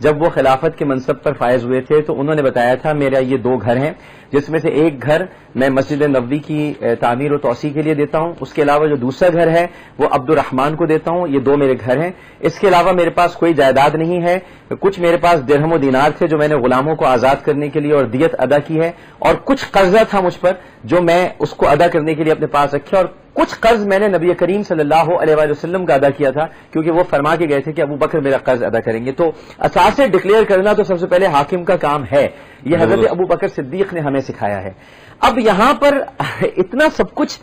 جب وہ خلافت کے منصب پر فائز ہوئے تھے تو انہوں نے بتایا تھا میرا یہ 2 گھر ہیں، جس میں سے ایک گھر میں مسجد نبوی کی تعمیر و توسیع کے لیے دیتا ہوں، اس کے علاوہ جو دوسرا گھر ہے وہ عبد الرحمان کو دیتا ہوں، یہ 2 میرے گھر ہیں، اس کے علاوہ میرے پاس کوئی جائیداد نہیں ہے، کچھ میرے پاس درہم و دینار تھے جو میں نے غلاموں کو آزاد کرنے کے لیے اور دیت ادا کی ہے، اور کچھ قرضہ تھا مجھ پر جو میں اس کو ادا کرنے کے لیے اپنے پاس رکھا، اور کچھ قرض میں نے نبی کریم صلی اللہ علیہ وآلہ وسلم کا ادا کیا تھا کیونکہ وہ فرما کے گئے تھے کہ ابو بکر میرا قرض ادا کریں گے۔ تو اثاثے ڈکلیئر کرنا تو سب سے پہلے حاکم کا کام ہے، یہ حضرت ابو بکر صدیق نے ہمیں سکھایا ہے۔ اب یہاں پر اتنا سب کچھ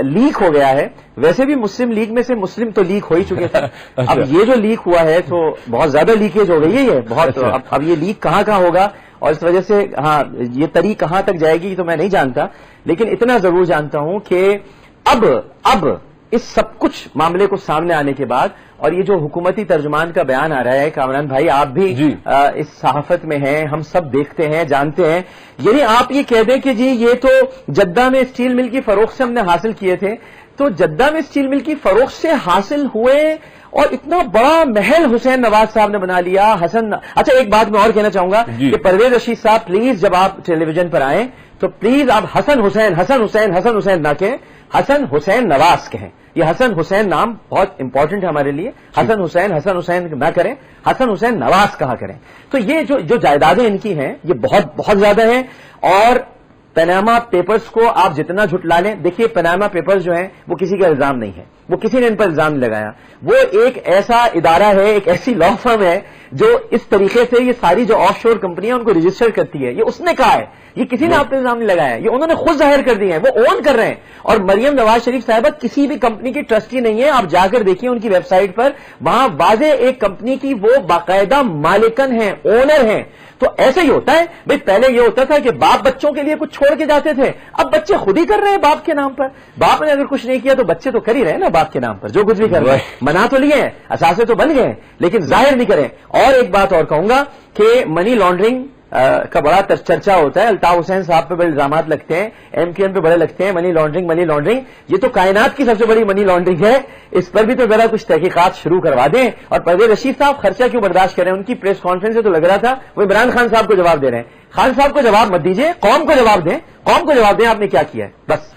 لیک ہو گیا ہے، ویسے بھی مسلم لیگ میں سے مسلم تو لیک ہو ہی چکے تھے، اب یہ جو لیک ہوا ہے تو بہت زیادہ لیکیج ہو گئی ہے، یہ بہت، اب یہ لیک کہاں کہاں ہوگا اور اس وجہ سے ہاں یہ تری کہاں تک جائے گی تو میں نہیں جانتا، لیکن اتنا ضرور جانتا ہوں کہ اب اس سب کچھ معاملے کو سامنے آنے کے بعد، اور یہ جو حکومتی ترجمان کا بیان آ رہا ہے کامران بھائی، آپ بھی اس صحافت میں ہیں، ہم سب دیکھتے ہیں جانتے ہیں، یعنی آپ یہ کہہ دیں کہ جی یہ تو جدہ میں اسٹیل مل کی فروخت سے ہم نے حاصل کیے تھے، تو جدہ میں اسٹیل مل کی فروخت سے حاصل ہوئے اور اتنا بڑا محل حسین نواز صاحب نے بنا لیا۔ اچھا ایک بات میں اور کہنا چاہوں گا کہ پرویز رشید صاحب پلیز جب آپ ٹیلی ویژن پر آئیں تو پلیز آپ حسن حسین نہ کہیں، حسن حسین نواز کہیں، یہ حسن حسین نام بہت امپورٹنٹ ہے ہمارے لیے، حسن حسین نہ کریں، حسن حسین نواز کہا کریں۔ تو یہ جو جائیدادیں ان کی ہیں یہ بہت زیادہ ہیں، اور پاناما پیپرز کو آپ جتنا جھٹلا لیں، دیکھیے پاناما پیپرز جو ہیں وہ کسی کا الزام نہیں ہے، وہ کسی نے ان پر الزام نہیں لگایا، وہ ایک ایسا ادارہ ہے، ایک ایسی لا فرم ہے جو اس طریقے سے یہ ساری جو آف شور کمپنیاں ان کو رجسٹر کرتی ہے، یہ اس نے کہا ہے، یہ کسی نے آپ پہ الزام نہیں لگایا، یہ انہوں نے خود ظاہر کر دی ہے، وہ اون کر رہے ہیں۔ اور مریم نواز شریف صاحبہ کسی بھی کمپنی کی ٹرسٹی نہیں ہے، آپ جا کر دیکھیے ان کی ویب سائٹ پر، وہاں واضح ایک کمپنی کی وہ باقاعدہ مالکن ہیں، اونر ہیں۔ تو ایسے ہی ہوتا ہے بھائی، پہلے یہ ہوتا تھا کہ باپ بچوں کے لیے کچھ چھوڑ کے جاتے تھے، اب بچے خود ہی کر رہے ہیں باپ کے نام پر، باپ نے اگر کچھ نہیں کیا تو بچے تو کر ہی رہے ہیں نا باپ کے نام پر، جو کچھ بھی کر رہے ہیں منا تو لیے ہیں، اثاثے تو بن گئے ہیں لیکن ظاہر نہیں کریں۔ اور ایک بات اور کہوں گا کہ منی لانڈرنگ کا بڑا چرچا ہوتا ہے، الطاف حسین صاحب پہ بڑے الزامات لگتے ہیں، ایم کیو ایم پہ بڑے لگتے ہیں، منی لانڈرنگ، یہ تو کائنات کی سب سے بڑی منی لانڈرنگ ہے، اس پر بھی تو ذرا کچھ تحقیقات شروع کروا دیں۔ اور پرویز رشید صاحب خرچہ کیوں برداشت کریں؟ ان کی پریس کانفرنس سے تو لگ رہا تھا وہ عمران خان صاحب کو جواب دے رہے ہیں، خان صاحب کو جواب مت دیجیے، قوم کو جواب دیں آپ نے کیا کیا ہے بس۔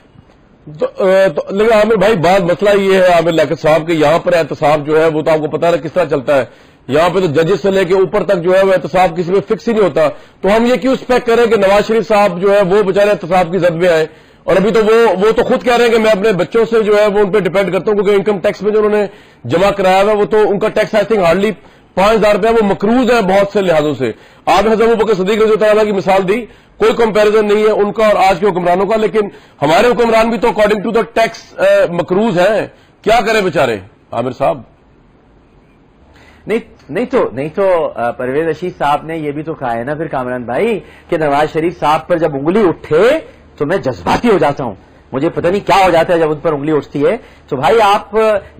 لیکن عامر بھائی بات مسئلہ یہ ہے عامر لیاقت صاحب کہ یہاں پر احتساب جو ہے وہ تو آپ کو پتا ہے کس طرح چلتا ہے، یہاں پہ تو ججز سے لے کے اوپر تک جو ہے وہ احتساب کسی میں فکس ہی نہیں ہوتا، تو ہم یہ کیوں اسپیکٹ کریں کہ نواز شریف صاحب جو ہے وہ بیچارے احتساب کی زد میں آئے، اور ابھی تو وہ تو خود کہہ رہے ہیں کہ میں اپنے بچوں سے جو ہے وہ ان پہ ڈیپینڈ کرتا ہوں کیونکہ انکم ٹیکس میں جو انہوں نے جمع کرایا ہوا وہ تو ان کا ٹیکس آئی تھنک ہارڈلی 5,000 روپیہ، وہ مقروض ہے بہت سے لحاظوں سے۔ آپ نے حضرت ابوبکر صدیق رضی اللہ عنہ کی مثال دی، کوئی کمپیریزن نہیں ہے ان کا اور آج کے حکمرانوں کا، لیکن ہمارے حکمران بھی تو اکارڈنگ ٹو دا ٹیکس مقروض ہیں، کیا کریں بیچارے عامر صاحب؟ نہیں تو پرویز رشید صاحب نے یہ بھی تو کہا ہے نا پھر کامران بھائی کہ نواز شریف صاحب پر جب انگلی اٹھے تو میں جذباتی ہو جاتا ہوں، مجھے پتہ نہیں کیا ہو جاتا ہے جب ان پر انگلی اٹھتی ہے۔ تو بھائی آپ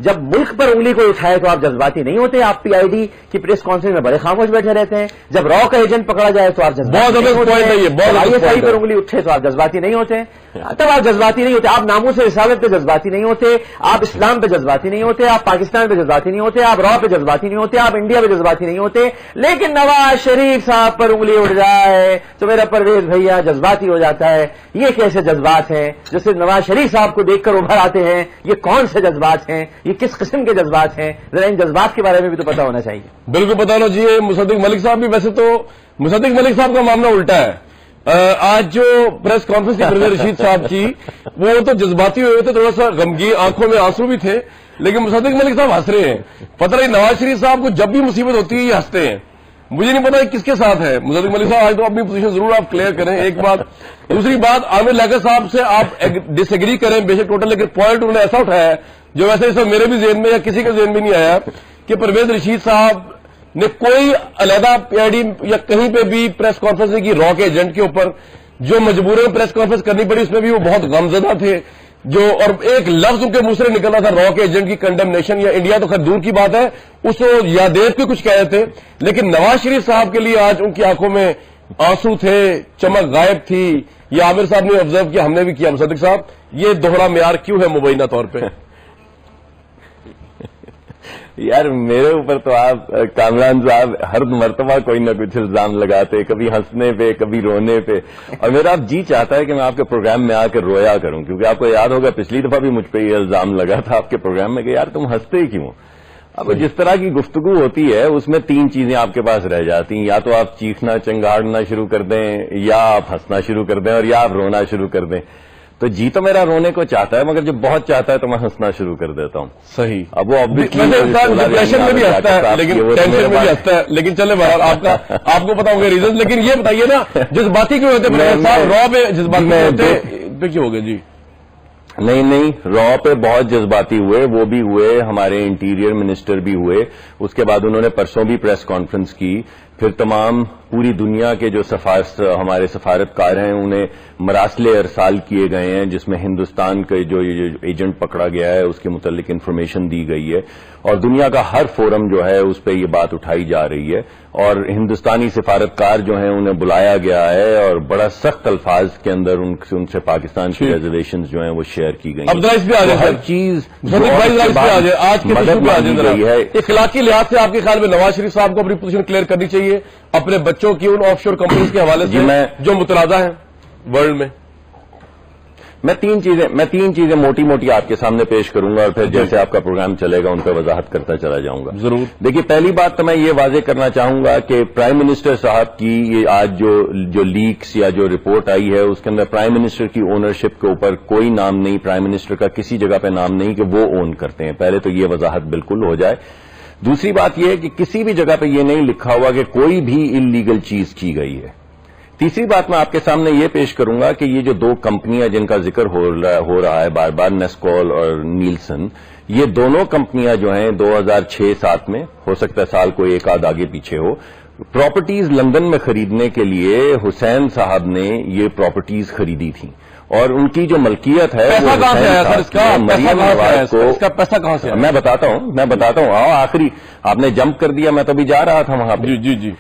جب ملک پر انگلی کو اٹھائے تو آپ جذباتی نہیں ہوتے، آپ پی آئی ڈی کی پریس کانفرنس میں بڑے خاموش بیٹھے رہتے ہیں، جب را کا ایجنٹ پکڑا جائے تو آپ جذباتی پر انگلی اٹھے تو آپ جذباتی نہیں ہوتے، تب آپ جذباتی نہیں ہوتے، آپ ناموس رسالت پہ جذباتی نہیں ہوتے، آپ اسلام پہ جذباتی نہیں ہوتے، آپ پاکستان پہ جذباتی نہیں ہوتے، آپ را پہ جذباتی نہیں ہوتے، آپ انڈیا پہ جذباتی نہیں ہوتے، لیکن نواز شریف صاحب پر انگلی اٹھ جائے تو میرا پرویز بھیا جذباتی ہو جاتا ہے۔ یہ کیسے جذبات ہیں جو صرف نواز شریف صاحب کو دیکھ کر ابھر آتے ہیں؟ یہ کون سے جذبات ہیں؟ یہ کس قسم کے جذبات ہیں؟ ذرا ان جذبات کے بارے میں بھی تو پتا ہونا چاہیے۔ بالکل پتا ہونا چاہیے۔ مصدق ملک صاحب بھی، ویسے تو مصدق ملک صاحب کا معاملہ الٹا ہے، آج جو پریس کانفرنس کی پرویز رشید صاحب کی وہ تو جذباتی ہوئے تھے، تھوڑا سا غمگین، آنکھوں میں آنسو بھی تھے، لیکن مصدق ملک صاحب ہنس رہے ہیں۔ پتہ نہیں نواز شریف صاحب کو جب بھی مصیبت ہوتی ہے یہ ہنستے ہیں، مجھے نہیں پتا کس کے ساتھ ہے۔ مصدق ملک صاحب آج تو اپنی پوزیشن ضرور آپ کلیئر کریں، ایک بات۔ دوسری بات، عامر لیاقت صاحب سے آپ ڈس ایگری کریں بے شک ٹوٹل، لیکن پوائنٹ انہوں نے ایسا اٹھایا ہے جو ویسے اس وقت میرے بھی ذہن میں یا کسی کے ذہن میں نہیں آیا کہ پرویز رشید صاحب نے کوئی علیحدہ پی آئی ڈی یا کہیں پہ بھی پریس کانفرنس نہیں کی را کے ایجنٹ کے اوپر، جو مجبوراً پریس کانفرنس کرنی پڑی اس میں بھی وہ بہت غمزدہ تھے، جو اور ایک لفظ ان کے منہ سے نکلا تھا را کے ایجنٹ کی کنڈمنیشن، یا انڈیا تو خیر دور کی بات ہے، اس کو یادیب کے کچھ کہہ رہے تھے، لیکن نواز شریف صاحب کے لیے آج ان کی آنکھوں میں آنسو تھے، چمک غائب تھی۔ یہ عامر صاحب نے آبزرو کیا، ہم نے بھی کیا۔ مصدق صاحب یہ دوہرا معیار کیوں ہے مبینہ طور پہ؟ یار میرے اوپر تو آپ کامران صاحب ہر مرتبہ کوئی نہ کچھ الزام لگاتے، کبھی ہنسنے پہ کبھی رونے پہ، اور میرا اب جی چاہتا ہے کہ میں آپ کے پروگرام میں آ کے رویا کروں، کیونکہ آپ کو یاد ہوگا پچھلی دفعہ بھی مجھ پہ یہ الزام لگا تھا آپ کے پروگرام میں کہ یار تم ہنستے ہی کیوں؟ اب جس طرح کی گفتگو ہوتی ہے اس میں تین چیزیں آپ کے پاس رہ جاتی ہیں، یا تو آپ چیخنا چنگاڑنا شروع کر دیں، یا آپ ہنسنا شروع کر دیں، اور یا آپ رونا شروع کر دیں۔ تو جی تو میرا رونے کو چاہتا ہے، مگر جب بہت چاہتا ہے تو میں ہنسنا شروع کر دیتا ہوں۔ صحیح، اب وہ ڈپریشن میں بھی ہنستا ہے لیکن ٹینشن میں بھی ہنستا ہے، لیکن چلے بہرحال آپ کو پتا ہوں گے ریزن، لیکن یہ بتائیے نا جذباتی کیوں ہوتے ہیں رو پہ جذباتی ہوتے کیوں ہو گئے؟ جی نہیں، رو پہ بہت جذباتی ہوئے، وہ بھی ہوئے، ہمارے انٹیریئر منسٹر بھی ہوئے، اس کے بعد انہوں نے پرسوں بھی پریس کانفرنس کی، پھر تمام پوری دنیا کے جو ہمارے سفارتکار ہیں انہیں مراسلے ارسال کیے گئے ہیں، جس میں ہندوستان کا جو ایجنٹ پکڑا گیا ہے اس کے متعلق انفارمیشن دی گئی ہے، اور دنیا کا ہر فورم جو ہے اس پہ یہ بات اٹھائی جا رہی ہے، اور ہندوستانی سفارتکار جو ہیں انہیں بلایا گیا ہے اور بڑا سخت الفاظ کے اندر ان سے پاکستان کی ریزرویشنز جو ہیں وہ شیئر کی گئی ہیں۔ ہر چیز آج کے اخلاقی لحاظ سے آپ کے خیال میں نواز شریف صاحب کو اپنی پوزیشن کلیئر کرنی چاہیے اپنے بچوں کی ان آف شور کمپنیز کے حوالے سے جو متنازع ہیں ورلڈ میں؟ میں تین چیزیں موٹی موٹی آپ کے سامنے پیش کروں گا، اور پھر جیسے آپ کا پروگرام چلے گا ان پہ وضاحت کرتا چلا جاؤں گا۔ ضرور۔ دیکھیے پہلی بات تو میں یہ واضح کرنا چاہوں گا کہ پرائم منسٹر صاحب کی یہ آج جو لیکس یا جو رپورٹ آئی ہے اس کے اندر پرائم منسٹر کی اونرشپ کے اوپر کوئی نام نہیں، پرائم منسٹر کا کسی جگہ پہ نام نہیں کہ وہ اون کرتے ہیں، پہلے تو یہ وضاحت بالکل ہو جائے۔ دوسری بات یہ ہے کہ کسی بھی جگہ پہ یہ نہیں لکھا ہوا کہ کوئی بھی انلیگل چیز کی گئی ہے۔ تیسری بات میں آپ کے سامنے یہ پیش کروں گا کہ یہ جو دو کمپنیاں جن کا ذکر ہو رہا ہے بار بار، نیسکول اور نیلسن، یہ دونوں کمپنیاں جو ہیں 2006-07 میں، ہو سکتا ہے سال کو ایک آدھ آگے پیچھے ہو، پراپرٹیز لندن میں خریدنے کے لیے حسین صاحب نے یہ پراپرٹیز خریدی تھیں، اور ان کی جو ملکیت ہے پیسہ کہاں سے آیا سر؟ اس کا پیسہ کہاں سے آیا؟ میں بتاتا ہوں آخری آپ نے جمپ کر دیا، میں تو ابھی جا رہا تھا وہاں پہ۔ جی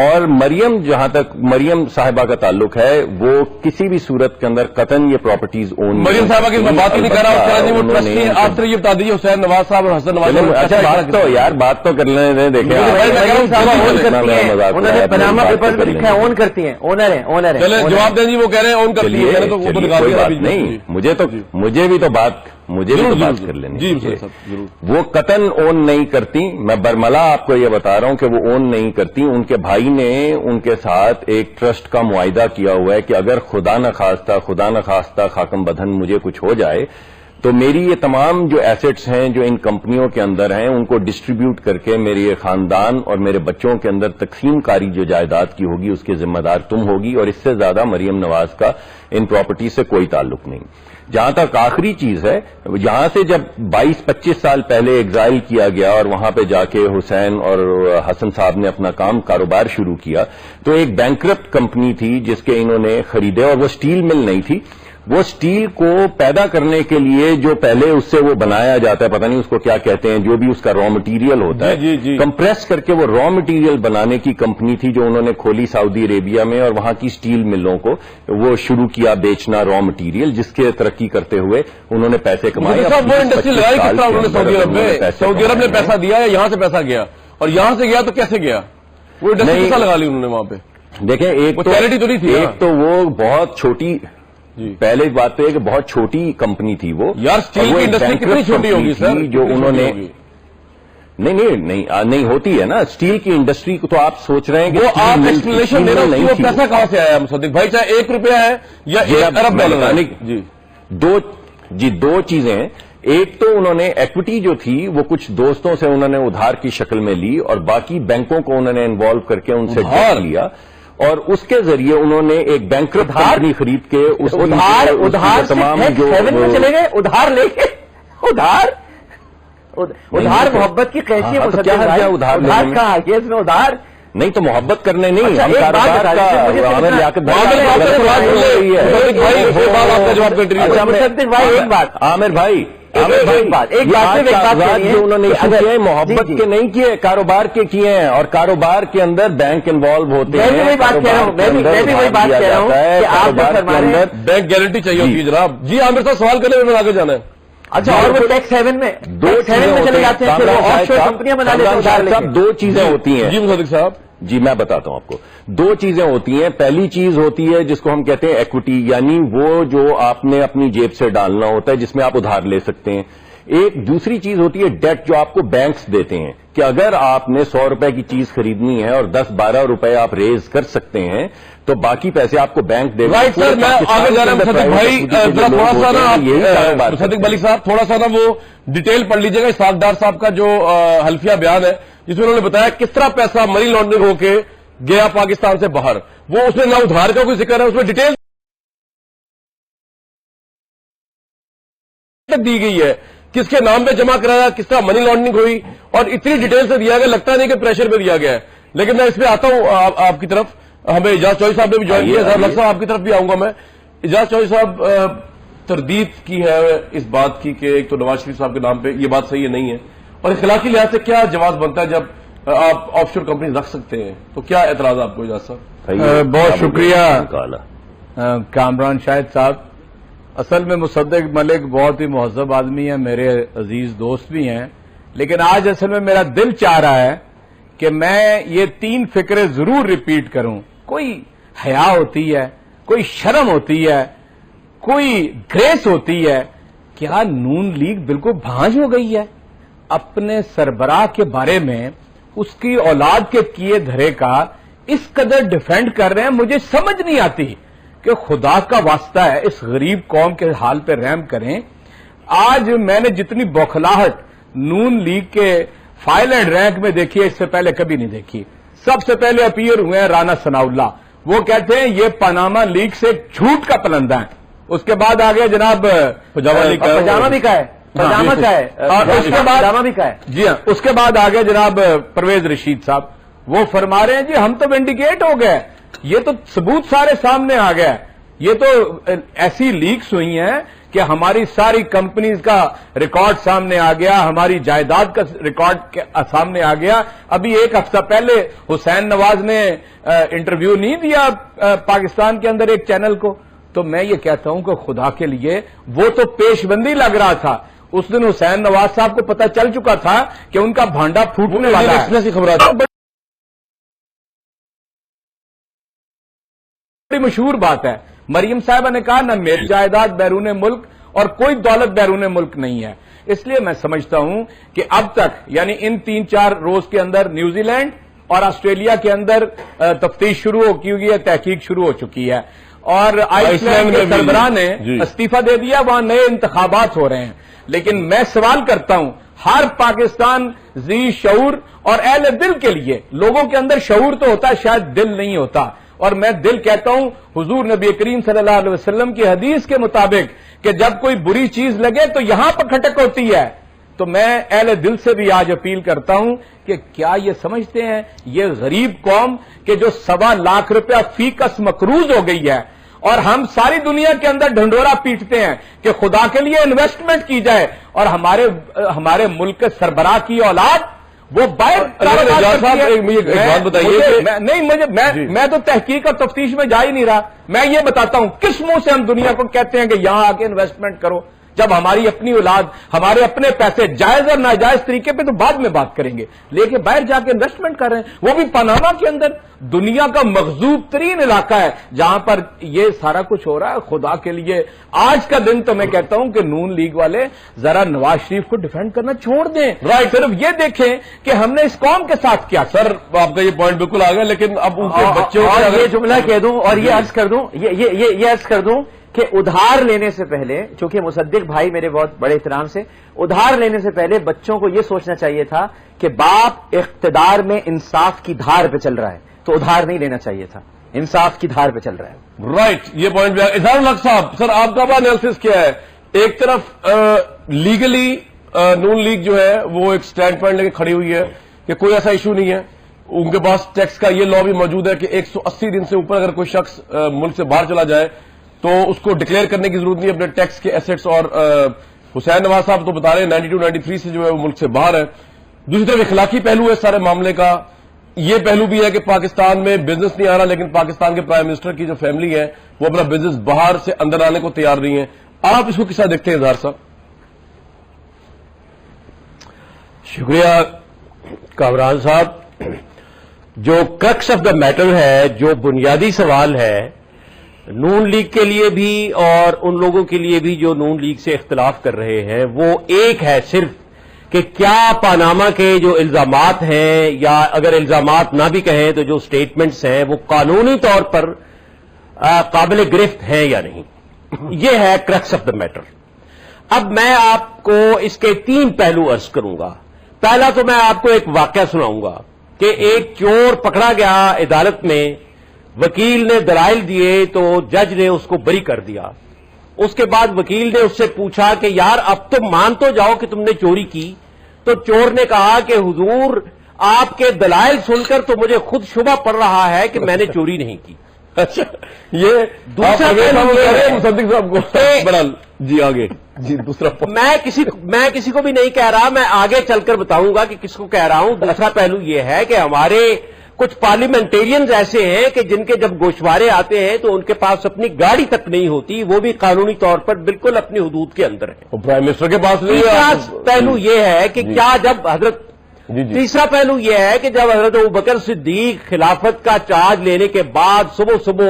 اور مریم، جہاں تک مریم صاحبہ کا تعلق ہے، وہ کسی بھی صورت کے اندر قطعاً یہ پراپرٹیز اون، مریم صاحبہ کی میں بات ہی نہیں کر رہا ہوں، وہ ٹرسٹی آپ سے یہ بتا دیجیے حسین نواز صاحب اور حسن نواز صاحب۔ اچھا بات تو کر لینے دیں، دیکھیں انہوں نے پاناما پیپرز میں لکھا ہے اون کرتی ہیں، اونر ہیں۔ چلے جواب دیں جی، وہ کہہ رہے ہیں اون کرتی ہیں، کوئی بات نہیں، مجھے بھی تو بات کر لینی چاہیے۔ وہ قطعاً اون نہیں کرتی، میں برملا آپ کو یہ بتا رہا ہوں کہ وہ اون نہیں کرتی۔ ان کے بھائی نے ان کے ساتھ ایک ٹرسٹ کا معاہدہ کیا ہوا ہے کہ اگر خدا نخواستہ خاکم بدہن مجھے کچھ ہو جائے تو میری یہ تمام جو ایسٹس ہیں جو ان کمپنیوں کے اندر ہیں ان کو ڈسٹریبیوٹ کر کے میرے یہ خاندان اور میرے بچوں کے اندر تقسیم کاری جو جائیداد کی ہوگی اس کے ذمہ دار تم ہوگی، اور اس سے زیادہ مریم نواز کا ان پراپرٹی سے کوئی تعلق نہیں۔ جہاں تک آخری چیز ہے، یہاں سے جب 22-25 سال پہلے ایگزائل کیا گیا اور وہاں پہ جا کے حسین اور حسن صاحب نے اپنا کاروبار شروع کیا، تو ایک بینکرپٹ کمپنی تھی جس کے انہوں نے خریدے، اور وہ سٹیل مل نہیں تھی، وہ سٹیل کو پیدا کرنے کے لیے جو پہلے اس سے وہ بنایا جاتا ہے، پتہ نہیں اس کو کیا کہتے ہیں، جو بھی اس کا را مٹیریل ہوتا ہے، کمپریس کر کے وہ را مٹیریل بنانے کی کمپنی تھی جو انہوں نے کھولی سعودی عربیہ میں، اور وہاں کی سٹیل ملوں کو وہ شروع کیا بیچنا را مٹیریل، جس کے ترقی کرتے ہوئے انہوں نے پیسے کمائے۔ وہ انڈسٹری لگائی کس طرح انہوں نے سعودی عرب میں؟ سعودی عرب نے پیسہ دیا ہے، یہاں سے پیسہ گیا، اور یہاں سے گیا تو کیسے گیا؟ وہ انڈسٹری کیسا لگا لی انہوں نے وہاں پہ؟ دیکھیں ایک تو وہ بہت چھوٹی، پہلے بات تو ہے کہ بہت چھوٹی کمپنی تھی وہ، یار اسٹیل کی انڈسٹری کتنی چھوٹی ہوگی سر؟ جو انہوں نے نہیں ہوتی ہے نا اسٹیل کی انڈسٹری کو، تو آپ سوچ رہے ہیں کہ وہ آپ ایکسپلینیشن دے رہے ہیں، وہ پیسہ کہاں سے آیا مصدق بھائی؟ چاہے 1 روپیہ ہے یا 1 ارب ڈالر؟ دو چیزیں ہیں۔ ایک تو انہوں نے ایکوٹی جو تھی وہ کچھ دوستوں سے انہوں نے ادھار کی شکل میں لی، اور باقی بینکوں کو انہوں نے انوالو کر کے ان سے ڈیٹ لیا، اور اس کے ذریعے انہوں نے ایک بینکرپٹ کمپنی خرید کے اس ادھار تمام جو چلے گئے، ادھار لے کے، ادھار محبت کی کیسی ادھار نہیں تو محبت کرنے نہیں، عامر بھائی انہوں نے محبت کے نہیں کیے، کاروبار کے کیے ہیں، اور کاروبار کے اندر بینک انوالو ہوتے ہیں۔ میں بھی بات کہہ رہا ہوں کہ آپ بینک گارنٹی چاہیے ہوتی ہے جناب۔ جی عامر صاحب سوال کرنے میں آگے جانا ہے۔ اچھا اور وہ ٹیکس ہیون میں چلے جاتے ہیں، پھر وہ آف شور کمپنیاں بنا لیتے ہیں ادھار لے کے۔ دو چیزیں ہوتی ہیں جی مصدق صاحب، جی میں بتاتا ہوں آپ کو، دو چیزیں ہوتی ہیں۔ پہلی چیز ہوتی ہے جس کو ہم کہتے ہیں ایکوٹی، یعنی وہ جو آپ نے اپنی جیب سے ڈالنا ہوتا ہے جس میں آپ ادھار لے سکتے ہیں۔ ایک دوسری چیز ہوتی ہے ڈیٹ، جو آپ کو بینکس دیتے ہیں کہ اگر آپ نے 100 روپے کی چیز خریدنی ہے اور 10-12 روپے آپ ریز کر سکتے ہیں تو باقی پیسے آپ کو بینک دے گا۔ رائٹ سر، میں آگے جا رہا ہوں مصدق بھائی، ذرا تھوڑا سا نا مصدق بلی صاحب تھوڑا سا نا وہ ڈیٹیل پڑھ لیجیے گا اسحاق ڈار صاحب کا جو حلفیہ بیان ہے، جس میں انہوں نے بتایا کس طرح پیسہ منی لانڈرنگ ہو کے گیا پاکستان سے باہر۔ وہ اس میں نہ ادھار کا کوئی ذکر ہے، اس میں ڈیٹیل دی گئی ہے کس کے نام پہ جمع کرایا، کس طرح منی لانڈرنگ ہوئی، اور اتنی ڈیٹیل سے دیا گیا، لگتا نہیں کہ پریشر پہ دیا گیا ہے۔ لیکن میں اس پہ آتا ہوں آپ کی طرف، ہمیں اجاز چوہدری صاحب نے بھی جوائن کیا، لگ صاحب آپ کی طرف بھی آؤں گا میں۔ اجاز چوہدری صاحب، تردید کی ہے اس بات کی کہ ایک تو نواز شریف صاحب کے نام پہ یہ بات صحیح نہیں ہے، اور اخلاقی لحاظ سے کیا جواز بنتا ہے جب آپ آف شور کمپنی رکھ سکتے ہیں، تو کیا اعتراض آپ کو اجاز صاحب؟ بہت شکریہ کامران شاہد صاحب۔ اصل میں مصدق ملک بہت ہی مہذب آدمی ہیں، میرے عزیز دوست بھی ہیں، لیکن آج اصل میں میرا دل چاہ رہا ہے کہ میں یہ 3 فکریں ضرور ریپیٹ کروں۔ کوئی حیا ہوتی ہے، کوئی شرم ہوتی ہے، کوئی گریس ہوتی ہے۔ کیا نون لیگ بالکل بھانج ہو گئی ہے؟ اپنے سربراہ کے بارے میں اس کی اولاد کے کیے دھرے کا اس قدر ڈیفینڈ کر رہے ہیں، مجھے سمجھ نہیں آتی کہ خدا کا واسطہ ہے اس غریب قوم کے حال پہ رحم کریں۔ آج میں نے جتنی بوکھلاہٹ نون لیگ کے فائل اینڈ رینک میں دیکھی ہے، اس سے پہلے کبھی نہیں دیکھی۔ سب سے پہلے اپیئر ہوئے ہیں رانا ثناء اللہ، وہ کہتے ہیں یہ پاناما لیگ سے جھوٹ کا پلندہ ہے۔ اس کے بعد آگے جناب پجامہ بھی کا ہے، پجامہ کا ہے، اور اس کے بعد پجامہ بھی کا ہے، جی ہاں، اس کے بعد آگے جناب پرویز رشید صاحب، وہ فرما رہے ہیں جی ہم تو وینڈیکیٹ ہو گئے، یہ تو ثبوت سارے سامنے آ گیا، یہ تو ایسی لیکس ہوئی ہیں کہ ہماری ساری کمپنیز کا ریکارڈ سامنے آ گیا، ہماری جائیداد کا ریکارڈ سامنے آ گیا۔ ابھی ایک ہفتہ پہلے حسین نواز نے انٹرویو نہیں دیا پاکستان کے اندر ایک چینل کو، تو میں یہ کہتا ہوں کہ خدا کے لیے وہ تو پیش بندی لگ رہا تھا، اس دن حسین نواز صاحب کو پتہ چل چکا تھا کہ ان کا بھانڈا پھوٹنے والا ہے۔ بڑی مشہور بات ہے، مریم صاحبہ نے کہا نہ میری جائیداد بیرون ملک اور کوئی دولت بیرون ملک نہیں ہے۔ اس لیے میں سمجھتا ہوں کہ اب تک یعنی ان 3-4 روز کے اندر نیوزی لینڈ اور آسٹریلیا کے اندر تفتیش شروع ہو کی ہے، تحقیق شروع ہو چکی ہے، اور آئس لینڈ کے سربراہ نے استعفیٰ دے دیا، وہاں نئے انتخابات ہو رہے ہیں۔ لیکن میں سوال کرتا ہوں ہر پاکستان ذی شعور اور اہل دل کے لیے، لوگوں کے اندر شعور تو ہوتا ہے، شاید دل نہیں ہوتا، اور میں دل کہتا ہوں حضور نبی کریم صلی اللہ علیہ وسلم کی حدیث کے مطابق کہ جب کوئی بری چیز لگے تو یہاں پر کھٹک ہوتی ہے۔ تو میں اہل دل سے بھی آج اپیل کرتا ہوں کہ کیا یہ سمجھتے ہیں یہ غریب قوم کہ جو 1.25 لاکھ روپیہ فی کس مقروض ہو گئی ہے، اور ہم ساری دنیا کے اندر ڈھنڈورا پیٹتے ہیں کہ خدا کے لیے انویسٹمنٹ کی جائے، اور ہمارے ملک کے سربراہ کی اولاد وہ باہر نہیں، میں تو تحقیق اور تفتیش میں جا ہی نہیں رہا، میں یہ بتاتا ہوں کس منہ سے ہم دنیا کو کہتے ہیں کہ یہاں آ کے انویسٹمنٹ کرو، جب ہماری اپنی اولاد ہمارے اپنے پیسے جائز اور ناجائز طریقے پہ تو بعد میں بات کریں گے، لیکن باہر جا کے انویسٹمنٹ کر رہے ہیں، وہ بھی پاناما کے اندر، دنیا کا مغصوب ترین علاقہ ہے جہاں پر یہ سارا کچھ ہو رہا ہے۔ خدا کے لیے آج کا دن تو میں کہتا ہوں کہ نون لیگ والے ذرا نواز شریف کو ڈیفینڈ کرنا چھوڑ دیں، صرف یہ دیکھیں کہ ہم نے اس قوم کے ساتھ کیا۔ سر آپ کا یہ پوائنٹ بالکل آ گیا، لیکن اب ان کے بچوں اور یہ جملہ کہہ دوں اور یہ عرض کر دوں، یہ عرض کر دوں کہ ادھار لینے سے پہلے، چونکہ مصدق بھائی میرے بہت بڑے احترام سے، ادھار لینے سے پہلے بچوں کو یہ سوچنا چاہیے تھا کہ باپ اقتدار میں انصاف کی دھار پہ چل رہا ہے تو ادھار نہیں لینا چاہیے تھا، انصاف کی دھار پہ چل رہا ہے۔ رائٹ، یہ پوائنٹ بھی اظہار الحق صاحب، سر آپ کا انالیسس کیا ہے؟ ایک طرف لیگلی نون لیگ جو ہے وہ ایک سٹینڈ پوائنٹ لے کے کھڑی ہوئی ہے کہ کوئی ایسا ایشو نہیں ہے، ان کے پاس ٹیکس کا یہ لا بھی موجود ہے کہ 180 دن سے اوپر اگر کوئی شخص ملک سے باہر چلا جائے تو اس کو ڈکلیئر کرنے کی ضرورت نہیں اپنے ٹیکس کے ایسٹس، اور حسین نواز صاحب تو بتا رہے ہیں 92-93 سے جو ہے وہ ملک سے باہر ہے۔ دوسری طرف اخلاقی پہلو ہے سارے معاملے کا، یہ پہلو بھی ہے کہ پاکستان میں بزنس نہیں آ رہا، لیکن پاکستان کے پرائم منسٹر کی جو فیملی ہے وہ اپنا بزنس باہر سے اندر آنے کو تیار نہیں ہے۔ آپ اس کو کس طرح دیکھتے ہیں اظہار صاحب؟ شکریہ کامران صاحب. جو کرکس آف دا میٹر ہے، جو بنیادی سوال ہے نون لیگ کے لیے بھی اور ان لوگوں کے لیے بھی جو نون لیگ سے اختلاف کر رہے ہیں، وہ ایک ہے صرف کہ کیا پاناما کے جو الزامات ہیں، یا اگر الزامات نہ بھی کہیں تو جو سٹیٹمنٹس ہیں، وہ قانونی طور پر قابل گرفت ہیں یا نہیں. یہ ہے کرکس آف دا میٹر. اب میں آپ کو اس کے 3 پہلو عرض کروں گا. پہلا تو میں آپ کو ایک واقعہ سناؤں گا کہ ایک چور پکڑا گیا عدالت میں، وکیل نے دلائل دیے تو جج نے اس کو بری کر دیا. اس کے بعد وکیل نے اس سے پوچھا کہ یار اب تو مان تو جاؤ کہ تم نے چوری کی. تو چور نے کہا کہ حضور آپ کے دلائل سن کر تو مجھے خود شبہ پڑ رہا ہے کہ میں نے چوری نہیں کی. اچھا، یہ دوسرا مصدق صاحب کو بڑا جی آگے جی دوسرا میں کسی کو بھی نہیں کہہ رہا، میں آگے چل کر بتاؤں گا کہ کس کو کہہ رہا ہوں. دوسرا پہلو یہ ہے کہ ہمارے کچھ پارلیمنٹیرینز ایسے ہیں کہ جن کے جب گوشوارے آتے ہیں تو ان کے پاس اپنی گاڑی تک نہیں ہوتی، وہ بھی قانونی طور پر بالکل اپنی حدود کے اندر ہے. پرائم منسٹر کے پاس تیسرا پہلو یہ ہے کہ کیا جب تیسرا پہلو یہ ہے کہ جب حضرت ابوبکر صدیق خلافت کا چارج لینے کے بعد صبح صبح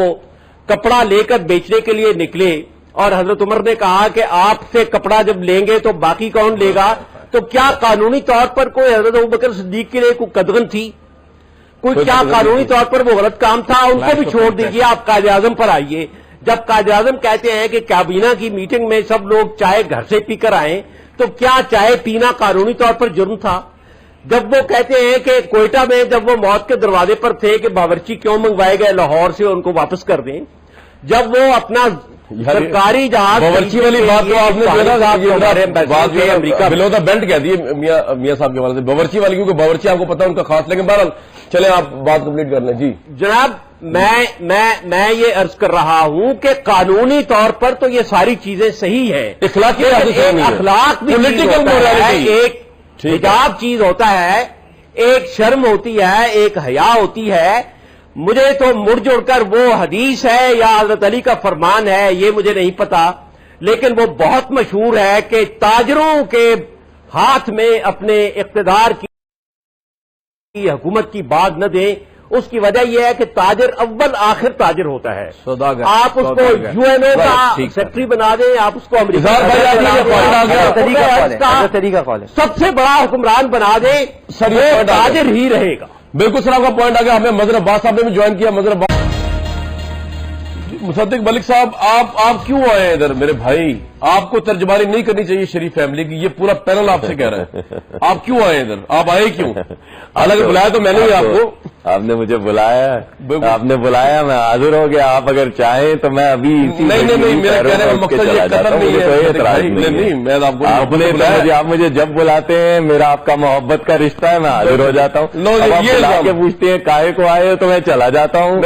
کپڑا لے کر بیچنے کے لیے نکلے اور حضرت عمر نے کہا کہ آپ سے کپڑا جب لیں گے تو باقی کون لے گا، تو کیا قانونی طور پر کوئی حضرت ابوبکر صدیق کے لیے کوئی قدغن تھی؟ کوئی کیا قانونی طور پر وہ غلط کام تھا؟ ان کو بھی چھوڑ دیجیے، آپ قائد اعظم پر آئیے. جب قائد اعظم کہتے ہیں کہ کابینہ کی میٹنگ میں سب لوگ چائے گھر سے پی کر آئیں، تو کیا چائے پینا قانونی طور پر جرم تھا؟ جب وہ کہتے ہیں کہ کوئٹہ میں جب وہ موت کے دروازے پر تھے کہ باورچی کیوں منگوائے گئے لاہور سے، ان کو واپس کر دیں. جب وہ اپنا سرکاری جہاز باورچی والی بات تو آپ نے امریکہ بلو دا بینڈ کہہ دی میاں صاحب کے حوالے سے باورچی والی، کیونکہ باورچی آپ کو پتا ان کا خاص. لیکن بہرحال چلیں آپ بات کمپلیٹ کر لیں. جی جناب، میں یہ عرض حجاب ہوں کہ قانونی طور پر تو یہ ساری چیزیں صحیح ہیں، اخلاق بھی ایک حجاب چیز ہوتا ہے، ایک شرم ہوتی ہے، ایک حیا ہوتی ہے. مجھے تو مڑ جڑ کر وہ حدیث ہے یا حضرت علی کا فرمان ہے یہ مجھے نہیں پتا، لیکن وہ بہت مشہور ہے کہ تاجروں کے ہاتھ میں اپنے اقتدار کی حکومت کی بات نہ دیں. اس کی وجہ یہ ہے کہ تاجر اول آخر تاجر ہوتا ہے. آپ اس کو یو این او کا سیکرٹری بنا دیں، آپ اس کو امریکہ سب سے بڑا حکمران بنا دیں، وہ تاجر ہی رہے گا. بالکل سر، آپ کا پوائنٹ آ گیا. ہمیں مظہر عباس صاحب نے بھی جوائن کیا. مظہر عباس مصدق ملک صاحب، آپ کیوں آئے ہیں ادھر میرے بھائی؟ آپ کو ترجمانی نہیں کرنی چاہیے شریف فیملی کی. یہ پورا پینل آپ سے کہہ رہا ہے. آپ کیوں آئے ادھر؟ آپ آئے کیوں؟ حالانکہ بلایا تو میں نے ہی آپ کو. آپ نے مجھے بلایا، آپ نے بلایا، میں حاضر ہو گیا. آپ اگر چاہیں تو میں ابھی نہیں میرا کہنے کا مقصد یہ قدر نہیں ہے. آپ مجھے جب بلاتے ہیں، میرا آپ کا محبت کا رشتہ ہے، میں حاضر ہو جاتا ہوں. بلا کے پوچھتے ہیں کاہے کو آئے تو میں چلا جاتا ہوں.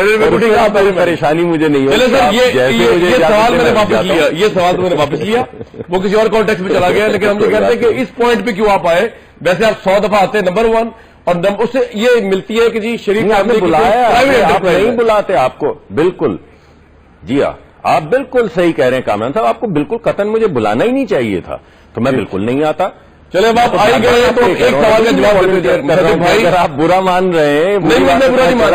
پریشانی مجھے نہیں ہوتی. یہ سوال میں نے واپس لیا، یہ سوال میں نے واپس لیا، وہ کسی اور کانٹیکسٹ میں چلا گیا. لیکن ہم یہ کہتے ہیں کہ اس پوائنٹ پہ کیوں آپ آئے؟ ویسے آپ 100 دفعہ آتے ہیں نمبر 1، اور اس سے یہ ملتی ہے کہ جی شریف آپ نے بلایا، آپ نہیں بلاتے آپ کو. بالکل جی ہاں، آپ بالکل صحیح کہہ رہے ہیں کامران صاحب، آپ کو بالکل قطعاً مجھے بلانا ہی نہیں چاہیے تھا، تو میں بالکل نہیں آتا. چلے اب آپ آئی گئے تو ایک سوال کا جواب دیتے ہیں بھائی. اگر آپ برا مان رہے ہیں، نہیں میں برا نہیں مان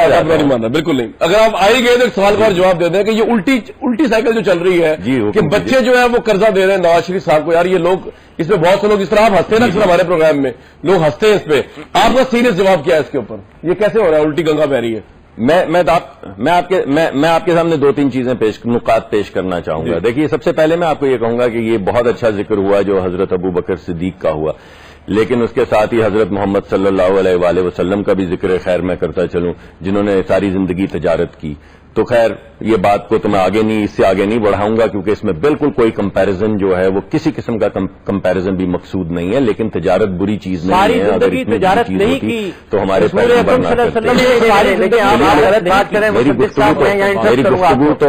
رہا، بالکل نہیں. اگر آپ آئی گئے تو ایک سوال کا جواب دے دیں کہ یہ الٹی سائیکل جو چل رہی ہے کہ بچے جو ہے وہ قرضہ دے رہے ہیں نواز شریف صاحب کو. یار یہ لوگ، اس میں بہت سے لوگ اس طرح آپ ہنستے ہیں نا اکثر ہمارے پروگرام میں، لوگ ہنستے ہیں اس پہ. آپ کا سیریس جواب کیا ہے اس کے اوپر؟ یہ کیسے ہو رہا ہے؟ الٹی گنگا بہ رہی ہے. میں آپ کے سامنے 2-3 چیزیں نکات پیش کرنا چاہوں گا. دیکھیے، سب سے پہلے میں آپ کو یہ کہوں گا کہ یہ بہت اچھا ذکر ہوا جو حضرت ابوبکر صدیق کا ہوا، لیکن اس کے ساتھ ہی حضرت محمد صلی اللہ علیہ وآلہ وسلم کا بھی ذکر خیر میں کرتا چلوں، جنہوں نے ساری زندگی تجارت کی. تو خیر یہ بات کو تو میں اس سے آگے نہیں بڑھاؤں گا، کیونکہ اس میں بالکل کوئی کمپیریزن جو ہے وہ کسی قسم کا کمپیریزن بھی مقصود نہیں ہے. لیکن تجارت بری چیز نہیں ہے، اگر اتنی تجارت نہیں کی تو ہمارے میری گفتگو تو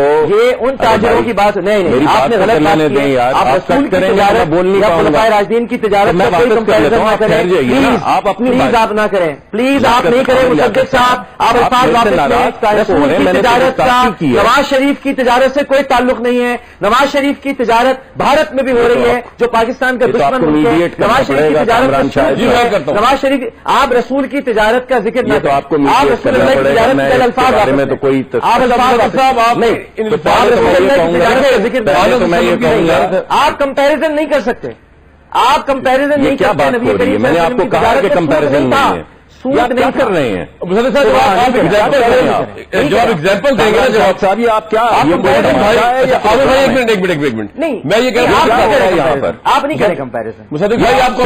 ان تاجروں کی بات نہیں، میری بات کرنے دیں یار. آپ کریں گے، بول نہیں پاؤں گا. راجدین کی تجارت میں واپس کر لیتا ہوں. آپ اپنی پلیز آپ نہ کریں، پلیز آپ نہیں کریں. مصدق صاحب، آپ تجارت تجارت کا نواز شریف کی تجارت سے کوئی تعلق نہیں ہے. نواز شریف کی تجارت بھارت میں بھی ہو رہی ہے جو پاکستان کا دشمن ملک ہے. نواز شریف کی تجارت نواز شریف آپ رسول کی تجارت کا ذکر نہ کریں. آپ رسول اللہ کی تجارت کے الفاظ میں تو کوئی آپ کمپیریزن نہیں کر سکتے. آپ کمپیریزن نہیں کر سکتے. نبی کریم میں نے آپ کو کہا کہ کمپیریزن نہیں ہے. سود نہیں کر رہے ہیں جواب ایگزامپل دیں گے جواب صاحب. یہ آپ کیا ایک منٹ نہیں میں یہ کہہ رہا ہوں یہاں پر آپ نہیں کریں کمپیریزن. مصدق بھائی آپ آپ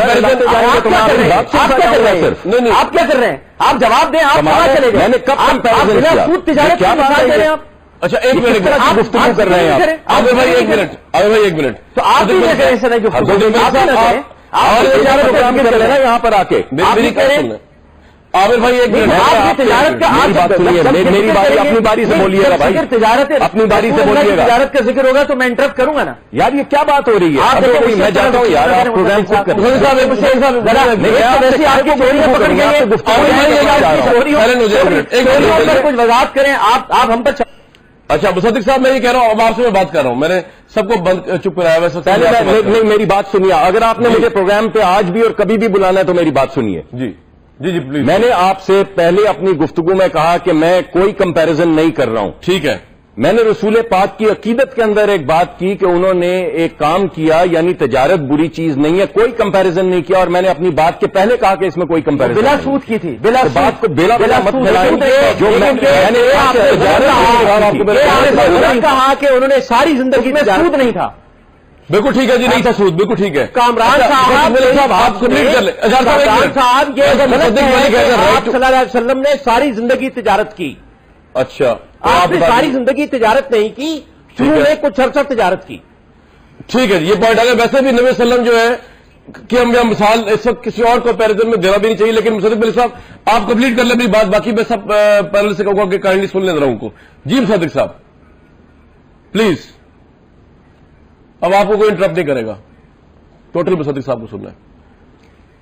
کیا کر رہے ہیں؟ آپ جواب دیں. آپ کہاں چلے گئے؟ میں نے کب کمپیریزن کیا؟ سود تجارت کیا مثال دے رہے ہیں آپ؟ اچھا ایک منٹ آپ گفتگو کر رہے ہیں عامر بھائی ایک منٹ. عامر بھائی ایک منٹ تو آپ بھی نہ کریں سر پروگرام کر لینا یہاں پر آ کے. عامر بھائی ایک منٹ تجارت کا میری باری اپنی باری سے بولیے گا بھائی. تجارت اپنی باری سے بولیے گا. تجارت کا ذکر ہوگا تو میں انٹرپٹ کروں گا نا. یار یہ کیا بات ہو رہی ہے؟ میں جانتا ہوں یار آپ پروگرام خود کرتے کچھ وضاحت کریں آپ ہم پر. اچھا مصدق صاحب میں یہ کہہ رہا ہوں اب آپ سے میں بات کر رہا ہوں. میں نے سب کو بند چپ کرایا ویسے. نہیں میری بات سنیے. اگر آپ نے مجھے پروگرام پہ آج بھی اور کبھی بھی بلانا ہے تو میری بات سنیے. جی جی جی پلیز. میں نے آپ سے پہلے اپنی گفتگو میں کہا کہ میں کوئی کمپیریزن نہیں کر رہا ہوں. ٹھیک ہے. میں نے رسول پاک کی عقیدت کے اندر ایک بات کی کہ انہوں نے ایک کام کیا یعنی تجارت بری چیز نہیں ہے. کوئی کمپیریزن نہیں کیا اور میں نے اپنی بات کے پہلے کہا کہ اس میں کوئی کمپیریزن بلا سود کی تھی. بلا بات کو بلا مت کہا کہ انہوں نے ساری زندگی میں سود نہیں تھا. بالکل ٹھیک ہے جی نہیں تھا سود. بالکل ٹھیک ہے. کامران صاحب آپ کمپلیٹ کر لیں. صاحب یہ صلی اللہ علیہ وسلم نے ساری زندگی تجارت کی. اچھا آپ نے ساری زندگی تجارت نہیں کی. شروع میں کچھ عرصہ تجارت کی. ٹھیک ہے یہ پوائنٹ اگر ویسے بھی نبی صلی اللہ علیہ وسلم جو ہے کہ ہم یہاں مثال اس وقت کسی اور کمپیریزن میں دینا بھی نہیں چاہیے. لیکن مصدق بھائی صاحب آپ کمپلیٹ کر لیں اپنی بات. باقی میں سب پینل سے کہوں گا کہ کائنڈلی سن لیں ذرا ان کو. جی مصدق صاحب پلیز. اب آپ کو کوئی انٹرپٹ نہیں کرے گا. ٹوٹل مصدق صاحب کو سننا ہے.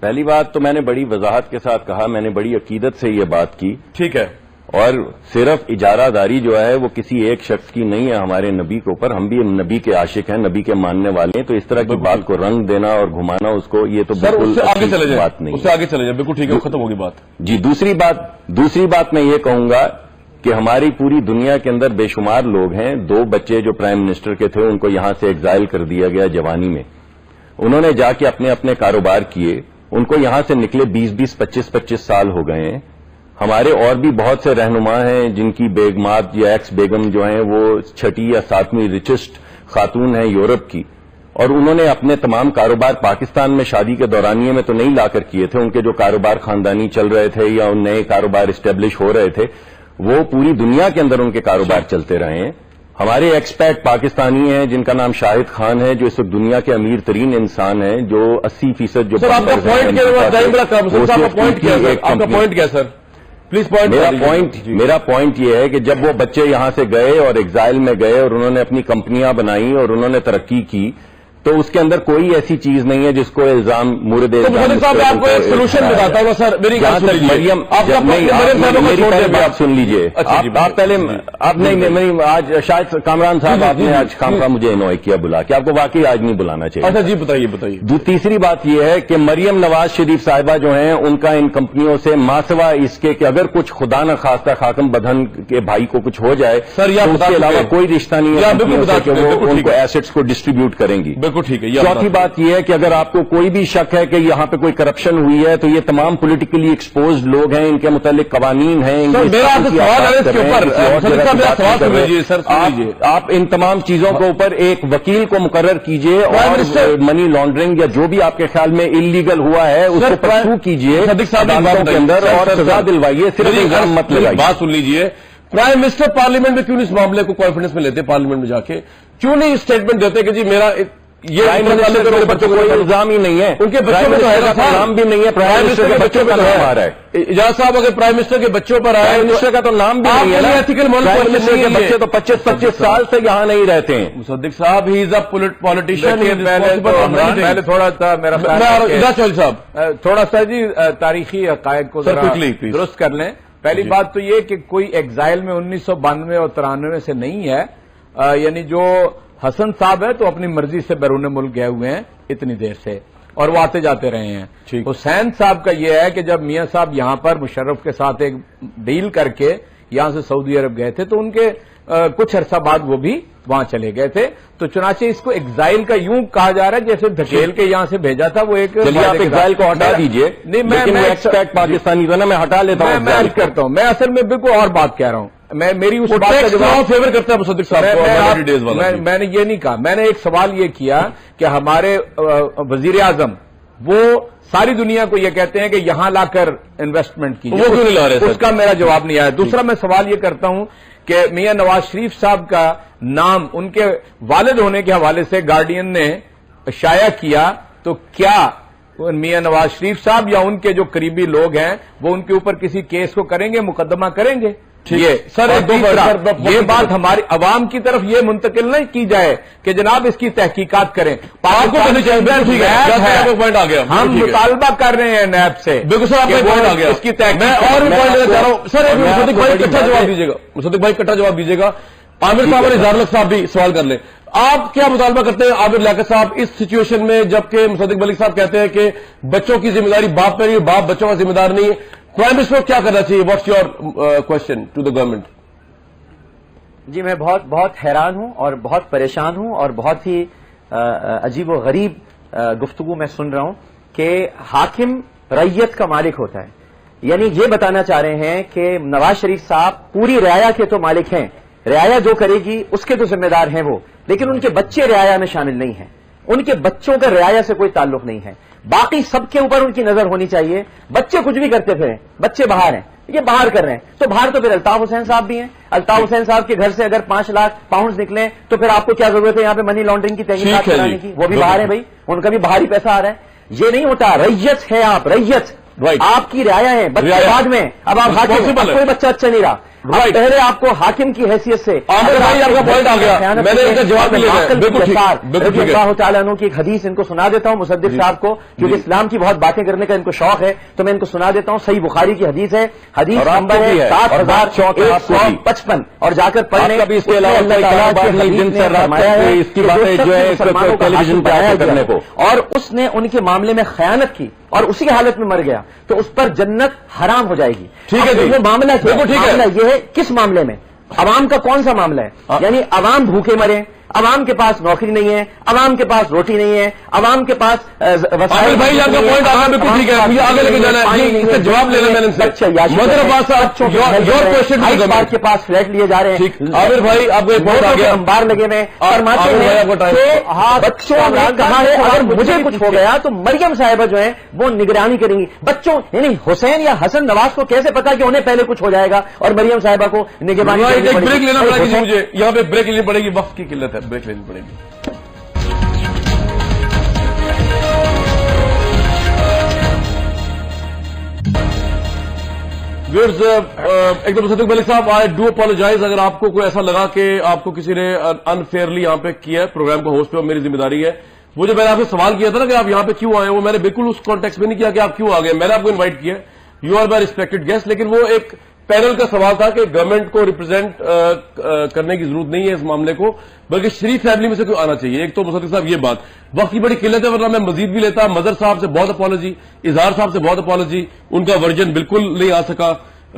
پہلی بات تو میں نے بڑی وضاحت کے ساتھ کہا. میں نے بڑی عقیدت سے یہ بات کی. ٹھیک ہے. اور صرف اجارہ داری جو ہے وہ کسی ایک شخص کی نہیں ہے ہمارے نبی کے اوپر. ہم بھی نبی کے عاشق ہیں, نبی کے ماننے والے ہیں. تو اس طرح کی بات کو رنگ دینا اور گھمانا اس کو یہ تو بالکل آگے چلے جائیں. بات نہیں. اس سے آگے چلے جائیں. بالکل ٹھیک ہے ختم ہوگی بات. جی دوسری بات میں یہ کہوں گا کہ ہماری پوری دنیا کے اندر بے شمار لوگ ہیں. 2 بچے جو پرائم منسٹر کے تھے ان کو یہاں سے ایگزائل کر دیا گیا جوانی میں. انہوں نے جا کے اپنے کاروبار کیے. ان کو یہاں سے نکلے 20 25 سال ہو گئے ہیں. ہمارے اور بھی بہت سے رہنما ہیں جن کی بیگمات یا ایکس بیگم جو ہیں وہ 6 یا 7ویں ریچسٹ خاتون ہیں یورپ کی. اور انہوں نے اپنے تمام کاروبار پاکستان میں شادی کے دورانیے میں تو نہیں لا کر کیے تھے. ان کے جو کاروبار خاندانی چل رہے تھے یا ان نئے کاروبار اسٹیبلش ہو رہے تھے وہ پوری دنیا کے اندر ان کے کاروبار چلتے رہے ہیں. ہمارے ایکسپیٹ پاکستانی ہیں جن کا نام شاہد خان ہے جو اس وقت دنیا کے امیر ترین انسان ہیں جو 80% جو آپ کا پوائنٹ کیا سر پلیز پوائنٹ. میرا پوائنٹ یہ ہے کہ جب وہ بچے یہاں سے گئے اور ایگزائل میں گئے اور انہوں نے اپنی کمپنیاں بنائی اور انہوں نے ترقی کی تو اس کے اندر کوئی ایسی چیز نہیں ہے جس کو الزام مورد صاحب آپ کو ایک سولوشن بتاتا ہوں سر. میری مریم میری بات سن لیجیے. آپ پہلے آپ نہیں آج شاید کامران صاحب آپ نے آج کام کا مجھے انوائٹ کیا بلا کہ آپ کو واقعی آج نہیں بلانا چاہیے. اچھا جی بتائیے. تیسری بات یہ ہے کہ مریم نواز شریف صاحبہ جو ہیں ان کا ان کمپنیوں سے ماسوا اس کے کہ اگر کچھ خدا نہ خواستہ خاکم بدھن کے بھائی کو کچھ ہو جائے سر یا اس کے علاوہ کوئی رشتہ نہیں ہے کہ وہ ان کو ایسٹس کو ڈسٹریبیوٹ کریں گی. ٹھیک ہے. چوتھی بات یہ ہے کہ اگر آپ کو کوئی بھی شک ہے کہ یہاں پہ کوئی کرپشن ہوئی ہے تو یہ تمام پولیٹیکلی ایکسپوزڈ لوگ ہیں. ان کے متعلق قوانین ہیں. آپ ان تمام چیزوں کے اوپر ایک وکیل کو مقرر کیجئے اور منی لانڈرنگ یا جو بھی آپ کے خیال میں انلیگل ہوا ہے اس کو پرسو کیجئے عدالتوں کے اندر اور سزا دلوائیے. صرف الزام مت لگائیے. بات سن لیجیے. پرائم منسٹر پارلیمنٹ میں کیوں نہیں اس معاملے کو کانفیڈنس میں لیتے؟ پارلیمنٹ میں جا کے کیوں نہیں اسٹیٹمنٹ دیتے کہ جی میرا یہ بچوں کو کوئی الزام ہی نہیں ہے. ان کے بچوں میں تو نام بھی نہیں ہے. پرائم منسٹر کے بچوں کا نام آ رہا ہے. اجاز صاحب اگر پرائم منسٹر کے بچوں پر آئے منسٹر کا تو نام بھی نہیں ہے. ایتھیکل بچے تو 25 سال سے یہاں نہیں رہتے ہیں. مصدق صاحب ہی از اے پولیٹیشین. پہلے تھوڑا سا میرا صاحب تھوڑا سا جی تاریخی حقائق کو درست کر لیں. پہلی بات تو یہ کہ کوئی ایگزائل میں 1992 اور 93 سے نہیں ہے، یعنی جو حسن صاحب ہے تو اپنی مرضی سے بیرون ملک گئے ہوئے ہیں اتنی دیر سے، اور وہ آتے جاتے رہے ہیں۔ حسین صاحب کا یہ ہے کہ جب میاں صاحب یہاں پر مشرف کے ساتھ ایک ڈیل کر کے یہاں سے سعودی عرب گئے تھے تو ان کے کچھ عرصہ بعد وہ بھی وہاں چلے گئے تھے، تو چنانچہ اس کو ایگزائل کا یوں کہا جا رہا ہے جیسے دھکیل کے یہاں سے بھیجا تھا۔ وہ ایک آپ ایگزائل کو ہٹا دیجئے، نہیں میں ایکسپیکٹ پاکستانی تو نا میں ہٹا لیتا ہوں، میں عرض کرتا ہوں، میں اصل میں بالکل اور بات کہہ رہا ہوں، میں میری اس بات کا جواب فیور کرتا ہے مصدق صاحب، میں نے یہ نہیں کہا، میں نے ایک سوال یہ کیا کہ ہمارے وزیر اعظم وہ ساری دنیا کو یہ کہتے ہیں کہ یہاں لا کر انویسٹمنٹ کی، وہ کیوں نہیں لا رہے؟ اس کا میرا جواب نہیں آیا۔ دوسرا میں سوال یہ کرتا ہوں کہ میاں نواز شریف صاحب کا نام ان کے والد ہونے کے حوالے سے گارڈین نے شائع کیا، تو کیا میاں نواز شریف صاحب یا ان کے جو قریبی لوگ ہیں وہ ان کے اوپر کسی کیس کو کریں گے، مقدمہ کریں گے؟ یہ سر یہ بات ہماری عوام کی طرف یہ منتقل نہیں کی جائے کہ جناب اس کی تحقیقات کریں، ہم مطالبہ کر رہے ہیں نیب سے، بالکل سر، آپ کا پوائنٹ آ گیا، اس کی تحقیق میں اور بھی پوائنٹ لینا چاہ رہا ہوں سر۔ مصدق بھائی کٹھا جواب دیجیے گا، مصدق بھائی کٹھا جواب دیجیے گا۔ عامر صاحب اور اظہار الحق صاحب بھی سوال کر لیں، آپ کیا مطالبہ کرتے ہیں عامر لیاقت صاحب اس سچویشن میں، جبکہ مصدق ملک صاحب کہتے ہیں کہ بچوں کی ذمہ داری باپ پہ نہیں ہے، باپ بچوں کا ذمہ دار نہیں ہے، پرائم منسٹر کیا کرنا چاہیے؟ What's your question to the government? جی میں بہت حیران ہوں اور بہت پریشان ہوں اور بہت ہی عجیب و غریب گفتگو میں سن رہا ہوں کہ حاکم رعیت کا مالک ہوتا ہے، یعنی یہ بتانا چاہ رہے ہیں کہ نواز شریف صاحب پوری رعایا کے تو مالک ہیں، رعایا جو کرے گی اس کے تو ذمہ دار ہیں وہ، لیکن ان کے بچے رعایا میں شامل نہیں ہیں، ان کے بچوں کا رعایا سے کوئی تعلق نہیں ہے، باقی سب کے اوپر ان کی نظر ہونی چاہیے۔ بچے کچھ بھی کرتے پھریں، بچے باہر ہیں، یہ باہر کر رہے ہیں، تو باہر تو پھر الطاف حسین صاحب بھی ہیں، الطاف حسین صاحب کے گھر سے اگر 5 لاکھ پاؤنڈز نکلیں تو پھر آپ کو کیا ضرورت ہے یہاں پہ منی لانڈرنگ کی تحقیقات کرانے کی؟ وہ بھی باہر ہیں بھائی، ان کا بھی باہری پیسہ آ رہا ہے، یہ نہیں ہوتا۔ رعیت ہے آپ، رعیت آپ کی رعایا ہے، بچے بعد میں، اب آپ حاکم، کوئی بچہ اچھا نہیں رہا، پہلے آپ کو حاکم کی حیثیت سے عامر بھائی آپ کا پوائنٹ آ گیا، میں نے اس کا جواب بھی لینا ہے، بالکل ٹھیک۔ اللہ تعالیٰ عنہ کی ایک حدیث ان کو سنا دیتا ہوں مصدق صاحب کو، کیونکہ اسلام کی بہت باتیں کرنے کا ان کو شوق ہے، تو میں ان کو سنا دیتا ہوں۔ صحیح بخاری کی حدیث ہے، حدیث نمبر ہے 7155، اور جا کر پڑھنے اس کے علاوہ اس کی باتیں جو ہے ٹیلی ویژن پہ کرنے کو، اور اس نے ان کے معاملے میں خیانت کی اور اسی حالت میں مر گیا تو اس پر جنت حرام ہو جائے گی۔ ٹھیک ہے جی، وہ معاملہ یہ ہے کس معاملے میں؟ عوام کا کون سا معاملہ ہے؟ یعنی عوام بھوکے مرے، عوام کے پاس نوکری نہیں ہے، عوام کے پاس روٹی نہیں ہے، عوام کے پاس عامر بھائی آپ کا پوائنٹ آ گیا، بالکل ٹھیک ہے، مجھے آگے لے کے جانا ہے، اس کا جواب لینا میں نے بات کے پاس فلیٹ لیے جا رہے ہیں۔ عامر بھائی آپ کو ایک پوائنٹ آ گیا، انبار لگے ہوئے فرماتے ہیں کہ بچوں نے کہا ہے اگر مجھے کچھ ہو گیا تو مریم صاحبہ جو ہے وہ نگرانی کریں گی بچوں، یعنی حسین یا حسن نواز کو کیسے پتا کہ انہیں پہلے کچھ ہو جائے گا اور مریم صاحبہ کو نگرانی کرنی پڑے گی؟ بریک لینا پڑے گی مجھے، یہاں پہ بریک لینی پڑے گی، وقت کی قلت ہے، بریک لینی پڑے گی۔ ایک تو مصدق ملک صاحب، آئی ڈو اپالوجائز اگر آپ کو کوئی ایسا لگا کہ آپ کو کسی نے انفیئرلی یہاں پہ کیا ہے پروگرام کو ہوسٹ پہ، میری ذمہ داری ہے۔ وہ جو میں نے آپ سے سوال کیا تھا نا کہ آپ یہاں پہ کیوں آئے، وہ میں نے بالکل اس کانٹیکس میں نہیں کیا کہ آپ کیوں آ گئے، میں نے آپ کو انوائٹ کیا، you are my respected guest, لیکن وہ ایک پینل کا سوال تھا کہ گورنمنٹ کو ریپرزینٹ کرنے کی ضرورت نہیں ہے اس معاملے کو، بلکہ شریف فیملی میں سے کوئی آنا چاہیے۔ ایک تو مصدق صاحب یہ بات، وقت کی بڑی قلت ہے ورنہ میں مزید بھی لیتا۔ مظہر صاحب سے بہت اپالوجی، اظہار صاحب سے بہت اپالوجی، ان کا ورژن بالکل نہیں آ سکا،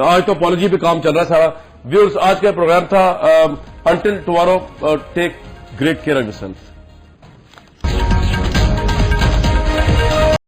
آج تو اپالوجی پہ کام چل رہا ہے سارا۔ ویورز آج کا پروگرام تھا، until tomorrow take great care of your self.